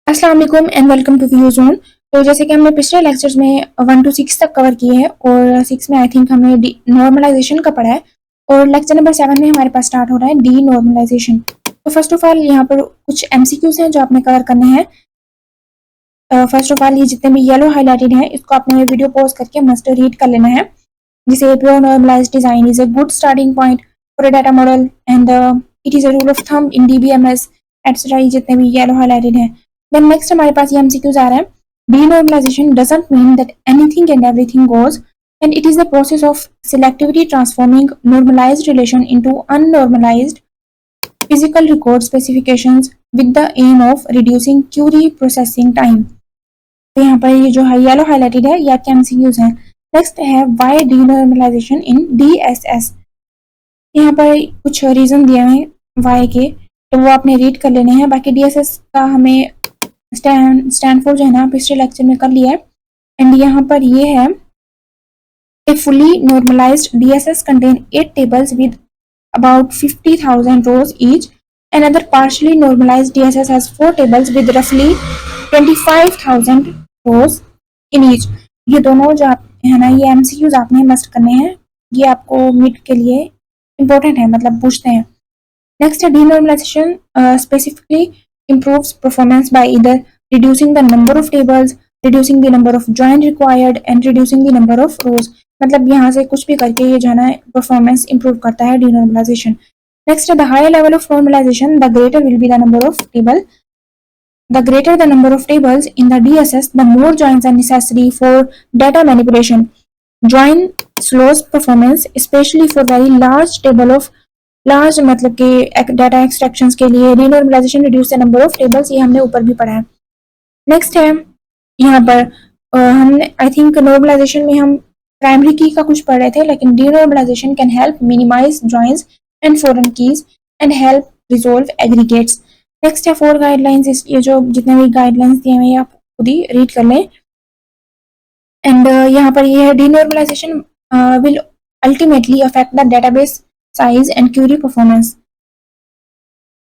अस्सलाम वालेकुम and welcome to view zone. तो जैसे कि हमने पिछले लेक्चर्स में 1 to 6 तक कवर किए हैं और 6 में आई थिंक हमने नॉर्मलाइजेशन का पढ़ा है और लेक्चर नंबर 7 में हमारे पास स्टार्ट हो रहा है डी नॉर्मलाइजेशन। तो फर्स्ट ऑफ ऑल यहाँ पर कुछ एमसीक्यूज हैं जो आपने कवर करने हैं। फर्स्ट ऑफ ऑल ये जितने भी येलो हाईलाइटेड हैं इसको आपने वीडियो पॉज करके मस्ट रीड कर लेना है। जिसे pure normalised design is a good starting point for a data model and it is a rule of thumb in DBMS et cetera. ये जितने भी येलो हाईलाइटेड हैं। Then next हमारे पास ये MCQs आ रहा है। Denormalization doesn't mean that anything and everything goes, and it is the process of selectively transforming normalized relation into unnormalized physical record specifications with the aim of reducing query processing time. तो यहाँ पर ये जो है yellow highlighted है ये आपके MCQs हैं। नेक्स्ट है why denormalization in DSS। यहाँ पर कुछ रीजन दिए हैं why के, तो वो आपने रीड कर लेने हैं। बाकी DSS का हमें स्टैनफोर्ड जो है ना पिछले लेक्चर में कर लिया है। एंड यहाँ पर ये है a fully normalized DSS contain 8 tables with about 50,000 rows each. Another partially normalized DSS has 4 tables with roughly 25,000 rows in each. ये दोनों जो आप है ना ये MCQs आपने मस्ट करने हैं। ये आपको मिड के लिए इम्पोर्टेंट है, मतलब पूछते हैं। नेक्स्ट है denormalization specifically improves performance by either reducing the number of tables, reducing the number of join required and reducing the number of rows। मतलब यहाँ से कुछ भी करके ये जो है ना परफॉर्मेंस इंप्रूव करता है denormalization। नेक्स्ट है the higher level of normalization the greater will be the number of table। The greater the number of tables in the DSS the more joins are necessary for data manipulation। Join slows performance especially for very large table of large मतलब कि data extractions के लिए denormalization reduce the number of tables, ये हमने ऊपर भी पढ़ा है। नेक्स्ट है यहाँ पर हमने आई थिंक नॉर्मलाइजेशन में हम प्राइमरी की का कुछ पढ़ रहे थे, लेकिन denormalization can help minimize joins and foreign keys and help resolve aggregates. Next है 4 गाइडलाइंस। ये जो जितने भी गाइडलाइंस दिए हुए हैं आप खुद ही रीड कर लें। एंड यहाँ पर ये है denormalization will ultimately affect the database size and query performance.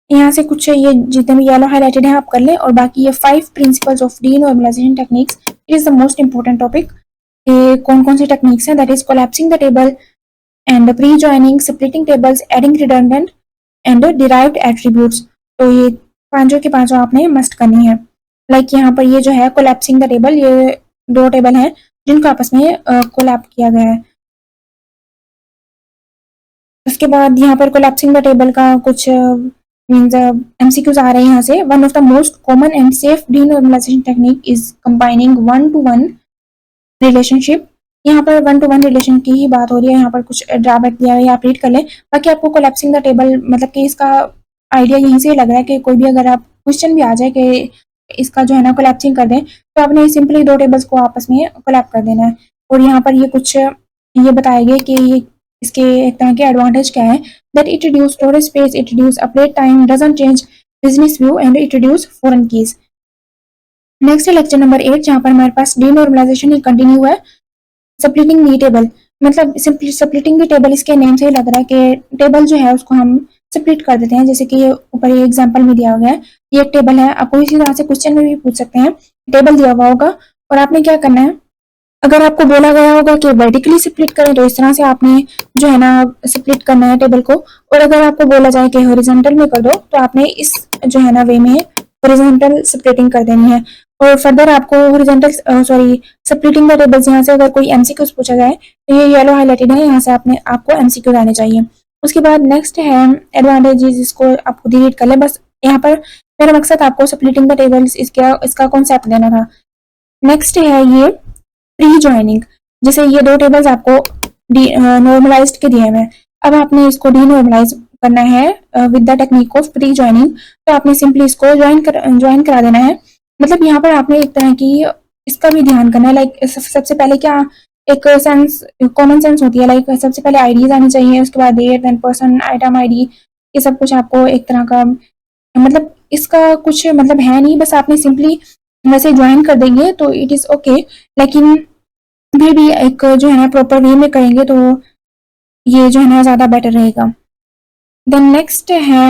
यहाँ से कुछ ये जितने भी येलो हाईलाइटेड हैं आप कर लें। और बाकी ये 5 principles of denormalization techniques, it is the most important topic. ये कौन कौन सी टेक्निक्स हैं, that is collapsing the table and pre joining, splitting tables, adding redundant and derived attributes. तो ये पांचों के पांचों आपने मस्ट करनी है। लाइक यहाँ पर ये जो है कोलैप्सिंग द टेबल, ये 2 टेबल हैं जिनको आपस में कोलैप किया गया है। उसके बाद यहाँ पर कोलैप्सिंग द टेबल का कुछ मीन्स MCQs आ रहे हैं यहाँ से। One of the most common and safe denormalization technique is combining 1-to-1 relationship. यहाँ पर 1-to-1 रिलेशन की ही बात हो रही है। यहाँ पर कुछ ड्रॉबैक दिया है, आप रीड कर लें। बाकी आपको कोलैप्सिंग द टेबल मतलब कि इसका आइडिया यहीं से लग रहा है कि कोई भी अगर आप क्वेश्चन भी आ जाए कि इसका जो है ना कोलैप्सिंग कर दें, तो आपने सिंपली 2 टेबल्स को आपस में कोलैप कर देना है। और यहाँ पर ये कुछ ये बताया गया कि ये इसके एक तरह के एडवांटेज क्या है, that it reduce storage space, it reduce update time, doesn't change business view and it reduce foreign keys. Next है लेक्चर नंबर 8 जहाँ पर हमारे पास डिनॉर्मलाइजेशन ही कंटिन्यू है। स्प्लिटिंग दी टेबल, मतलब स्प्लिटिंग दी टेबल इसके नेम से ही लग रहा है कि टेबल जो है उसको हम स्प्लिट कर देते हैं। जैसे कि ये ऊपर ये एग्जांपल में दिया हुआ है, ये एक टेबल है। आपको इसी तरह से क्वेश्चन में भी पूछ सकते हैं। टेबल दिया हुआ होगा और आपने क्या करना है, अगर आपको बोला गया होगा कि वर्टिकली स्प्लिट करें तो इस तरह से आपने जो है ना स्प्लिट करना है टेबल को। और अगर आपको बोला जाए कि हॉरिजॉन्टल में कर दो तो आपने इस जो है ना वे में हॉरिजॉन्टल स्प्लिटिंग कर देनी है। और फर्दर आपको हॉरिजॉन्टल स्प्लिटिंग द टेबल्स, यहाँ से अगर कोई MCQs पूछा जाए तो ये येलो हाईलाइटेड है, यहाँ से आपको MCQ आने चाहिए। उसके बाद नेक्स्ट है एडवांटेजेस, इसको आप खुद ही रीड कर ले। बस यहाँ पर मेरा मकसद आपको स्प्लिटिंग द टेबल्स इसका कॉन्सेप्ट देना था। नेक्स्ट है ये प्री जॉइनिंग, जैसे ये 2 टेबल्स आपको नॉर्मलाइज्ड के दिए हुए हैं। अब आपने इसको डीनॉर्मलाइज करना है with the technique of pre joining. तो आपने सिंपली इसको ज्वाइन करा देना है। मतलब यहाँ पर आपने एक तरह की इसका भी ध्यान करना है। लाइक सबसे पहले क्या एक सेंस कॉमन सेंस होती है, लाइक सबसे पहले आईडीज आनी चाहिए, उसके बाद date, then person, item ID, ये सब कुछ आपको एक तरह का मतलब इसका कुछ मतलब है नहीं। बस आपने सिंपली वैसे ज्वाइन कर देंगे तो इट इज ओके, लेकिन फिर भी एक जो है ना प्रॉपर वे में करेंगे तो ये जो है ना ज़्यादा बेटर रहेगा। देन नेक्स्ट है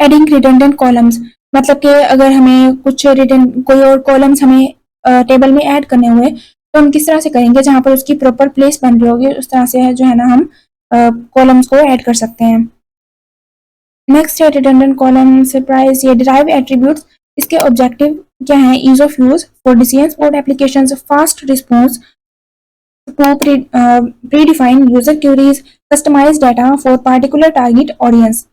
एडिंग रिडंडेंट कॉलम्स। मतलब कि अगर हमें कुछ रिटर्न कोई और कॉलम्स हमें टेबल में ऐड करने हुए तो हम किस तरह से करेंगे, जहाँ पर उसकी प्रॉपर प्लेस बन रही होगी उस तरह से जो है ना हम कॉलम्स को ऐड कर सकते हैं। नेक्स्ट है रिडंडेंट कॉलम सरप्राइज, ये डिराइव एट्रीब्यूट्स, इसके ऑब्जेक्टिव क्या है, ease of use for decision support applications, fast response to predefined user queries, customize data for particular target audience.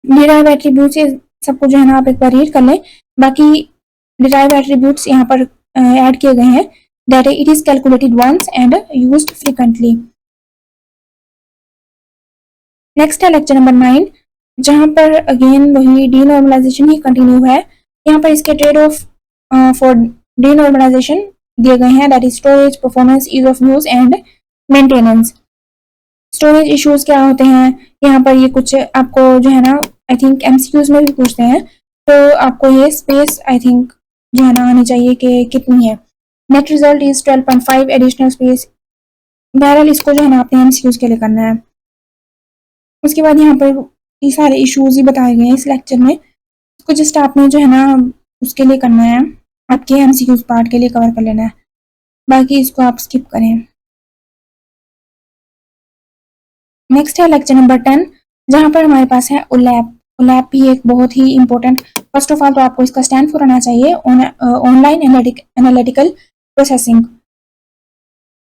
Derive attributes ये सबको जो है ना आप एक बार रीड कर लें। बाकी डिराइव एट्रीब्यूट्स यहाँ पर ऐड किए गए हैं, that it is calculated once and used frequently. Next है लेक्चर नंबर 9, जहाँ पर अगेन वही डीनॉर्मलाइजेशन ही कंटिन्यू है। यहाँ पर इसके ट्रेड ऑफ फॉर डीनॉर्मलाइजेशन दिए गए हैं, that is storage, performance, ease of use and maintenance. Storage issues क्या होते हैं, यहाँ पर ये कुछ आपको जो है ना आई थिंक एमसीक्यूज में भी पूछते हैं, तो आपको ये स्पेस आई थिंक जो है ना आनी चाहिए कि कितनी है। Net result is 12.5 additional space. बहरहाल इसको जो है ना आपने एमसीक्यूज के लिए करना है। उसके बाद यहाँ पर ये सारे इश्यूज ही बताए गए हैं इस लेक्चर में, इसको जस्ट आपने जो है ना उसके लिए करना है, आपके एमसीक्यूज पार्ट के लिए कवर कर लेना है, बाकी इसको आप स्किप करें। नेक्स्ट है लेक्चर नंबर 10, जहाँ पर हमारे पास है ओलैप। ओलैप भी एक बहुत ही इंपॉर्टेंट, फर्स्ट ऑफ ऑल तो आपको इसका स्टैंड फॉर आना चाहिए, online analytical processing.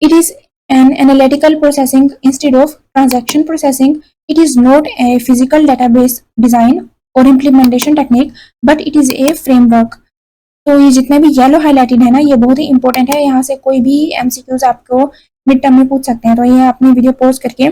It is an analytical processing instead of transaction processing. It is not a physical database design or implementation technique, but it is a framework. तो ये जितने भी yellow highlighted है ना ये बहुत ही इंपॉर्टेंट है, यहाँ से कोई भी एमसीक्यूज आपको मिड टर्म में पूछ सकते हैं, तो ये आपने वीडियो पॉज करके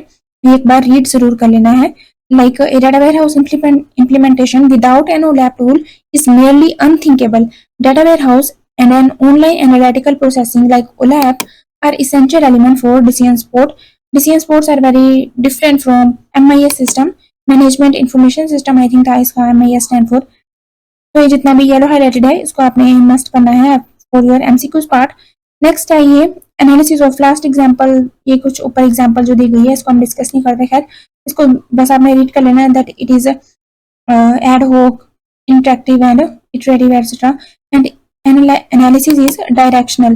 एक बार रीड जरूर कर लेना है। Like a data warehouse implementation without an OLAP tool is merely unthinkable. Data warehouse and an online analytical processing like OLAP are essential element for decision support. Decision supports are very different from MIS system, management information system I think था इसका MIS stand for। तो ये जितना भी yellow highlighted है इसको आपने must करना है for your MCQs part. Next है ये एनालिसिस ऑफ लास्ट एग्जांपल, ये कुछ ऊपर एग्जांपल जो दी गई है इसको हम डिस्कस नहीं करते, खैर इसको बस आपने रीड कर लेना है, दैट इट इज एड होक, interactive and iterative etcetera, and analysis is directional,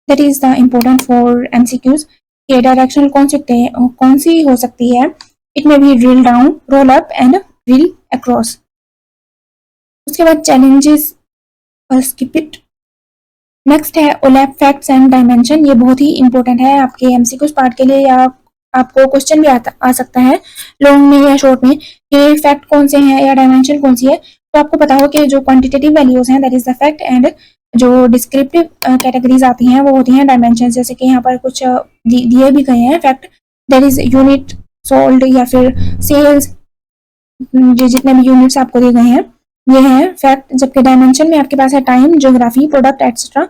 that is the important for MCQs. ये डायरेक्शनल कौन सी हो सकती है, इट में भी drill down, roll up and drill across. उसके बाद चैलेंजेस और स्किप इट। नेक्स्ट है ओलैप फैक्ट्स एंड डायमेंशन, ये बहुत ही इंपॉर्टेंट है आपके एमसीक्यूज पार्ट के लिए, या आपको क्वेश्चन भी आ सकता है लॉन्ग में या शॉर्ट में कि फैक्ट कौन से हैं या डायमेंशन कौन सी है। तो आपको पता हो कि जो क्वांटिटेटिव वैल्यूज हैं that is the fact, and जो डिस्क्रिप्टिव कैटेगरीज आती हैं वो होती हैं डायमेंशन। जैसे कि यहाँ पर कुछ दिए भी गए हैं fact, that is unit sold या फिर सेल्स, जितने भी यूनिट्स आपको दिए गए हैं ये हैं फैक्ट। जबकि डायमेंशन में आपके पास है टाइम, ज्योग्राफी, प्रोडक्ट एटसेट्रा।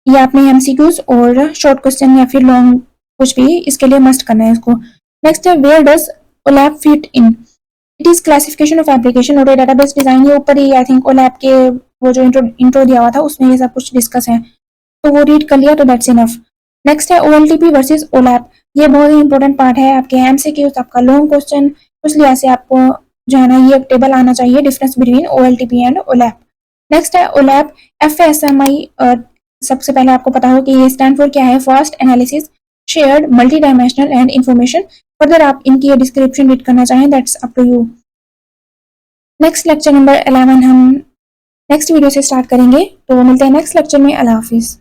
ये आपने एमसीक्यूज और शॉर्ट क्वेश्चन या फिर लॉन्ग कुछ भी इसके लिए मस्ट करना है इसको। नेक्स्ट है where does OLAP fit in, it is classification of application और डेटाबेस डिजाइन। ये ऊपर ही आई थिंक ओलैप के वो जो इंट्रो दिया हुआ था उसमें ये सब कुछ डिस्कस है, तो वो रीड कर लिया तो दैट्स इनफ। नेक्स्ट है ओएलटीपी वर्सेस ओलैप, ये बहुत ही इंपॉर्टेंट पार्ट है आपके एमसीक्यूज, आपका लॉन्ग क्वेश्चन, उस लिहाज से आपको जो है ना ये टेबल आना चाहिए, डिफरेंस बिटवीन ओएलटीपी एंड ओलैप। नेक्स्ट है ओलैप एफएसएमआई, सबसे पहले आपको पता हो कि ये स्टैंड फॉर क्या है, fast analysis, shared, multi dimensional and information. Further आप इनकी ये डिस्क्रिप्शन रीड करना चाहें that's up to you. Next lecture number 11 हम नेक्स्ट वीडियो से स्टार्ट करेंगे, तो मिलते हैं नेक्स्ट लेक्चर में। अल्लाह हाफिज।